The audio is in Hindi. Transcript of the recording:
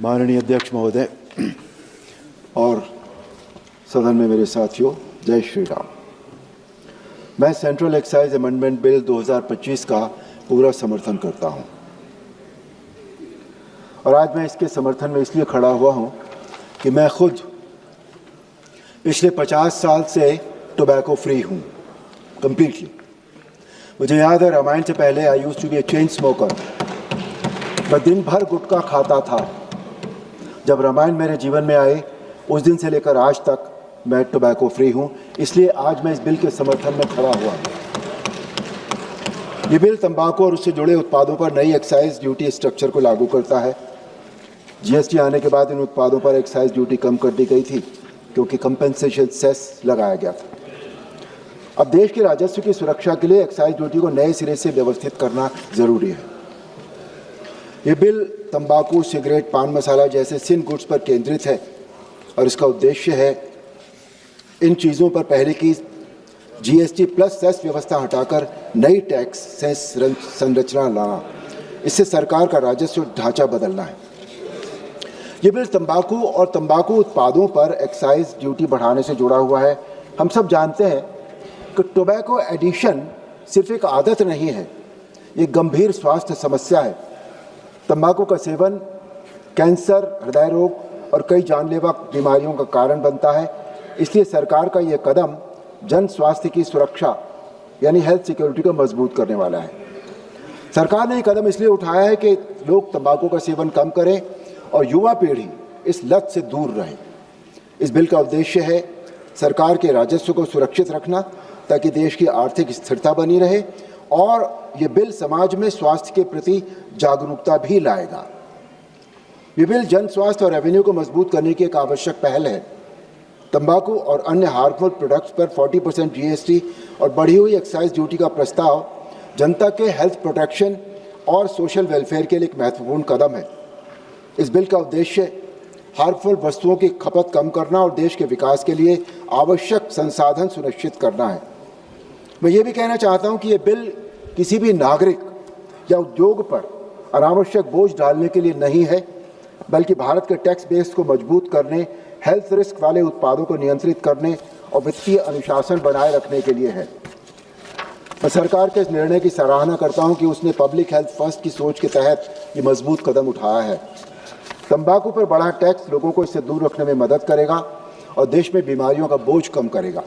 माननीय अध्यक्ष महोदय और सदन में मेरे साथियों, जय श्री राम। मैं सेंट्रल एक्साइज अमेंडमेंट बिल 2025 का पूरा समर्थन करता हूं और आज मैं इसके समर्थन में इसलिए खड़ा हुआ हूं कि मैं खुद पिछले 50 साल से टोबैको फ्री हूं कंप्लीटली। मुझे याद है, रामायण से पहले I used to be a chain smoker. मैं दिन भर गुटखा खाता था। जब रामायण मेरे जीवन में आए उस दिन से लेकर आज तक मैं टोबैको फ्री हूं, इसलिए आज मैं इस बिल के समर्थन में खड़ा हुआ हूं। ये बिल तंबाकू और उससे जुड़े उत्पादों पर नई एक्साइज ड्यूटी स्ट्रक्चर को लागू करता है। जीएसटी आने के बाद इन उत्पादों पर एक्साइज ड्यूटी कम कर दी गई थी क्योंकि कंपेंसेशन सेस लगाया गया था। अब देश के राजस्व की सुरक्षा के लिए एक्साइज ड्यूटी को नए सिरे से व्यवस्थित करना जरूरी है। ये बिल तंबाकू, सिगरेट, पान मसाला जैसे सिन गुड्स पर केंद्रित है और इसका उद्देश्य है इन चीज़ों पर पहले की जीएसटी प्लस सेस व्यवस्था हटाकर नई टैक्स सेस संरचना लाना। इससे सरकार का राजस्व ढांचा बदलना है। ये बिल तंबाकू और तंबाकू उत्पादों पर एक्साइज ड्यूटी बढ़ाने से जुड़ा हुआ है। हम सब जानते हैं कि टोबैको एडिक्शन सिर्फ एक आदत नहीं है, ये गंभीर स्वास्थ्य समस्या है। तंबाकू का सेवन कैंसर, हृदय रोग और कई जानलेवा बीमारियों का कारण बनता है। इसलिए सरकार का ये कदम जन स्वास्थ्य की सुरक्षा यानी हेल्थ सिक्योरिटी को मजबूत करने वाला है। सरकार ने ये कदम इसलिए उठाया है कि लोग तंबाकू का सेवन कम करें और युवा पीढ़ी इस लत से दूर रहे। इस बिल का उद्देश्य है सरकार के राजस्व को सुरक्षित रखना ताकि देश की आर्थिक स्थिरता बनी रहे, और ये बिल समाज में स्वास्थ्य के प्रति जागरूकता भी लाएगा। ये बिल जन स्वास्थ्य और रेवेन्यू को मजबूत करने की एक आवश्यक पहल है। तंबाकू और अन्य हार्मफुल प्रोडक्ट्स पर 40% जीएसटी और बढ़ी हुई एक्साइज ड्यूटी का प्रस्ताव जनता के हेल्थ प्रोटेक्शन और सोशल वेलफेयर के लिए एक महत्वपूर्ण कदम है। इस बिल का उद्देश्य हार्मफुल वस्तुओं की खपत कम करना और देश के विकास के लिए आवश्यक संसाधन सुनिश्चित करना है। मैं ये भी कहना चाहता हूँ कि ये बिल किसी भी नागरिक या उद्योग पर अनावश्यक बोझ डालने के लिए नहीं है, बल्कि भारत के टैक्स बेस को मजबूत करने, हेल्थ रिस्क वाले उत्पादों को नियंत्रित करने और वित्तीय अनुशासन बनाए रखने के लिए है। मैं सरकार के इस निर्णय की सराहना करता हूं कि उसने पब्लिक हेल्थ फर्स्ट की सोच के तहत ये मजबूत कदम उठाया है। तंबाकू पर बढ़ा टैक्स लोगों को इससे दूर रखने में मदद करेगा और देश में बीमारियों का बोझ कम करेगा।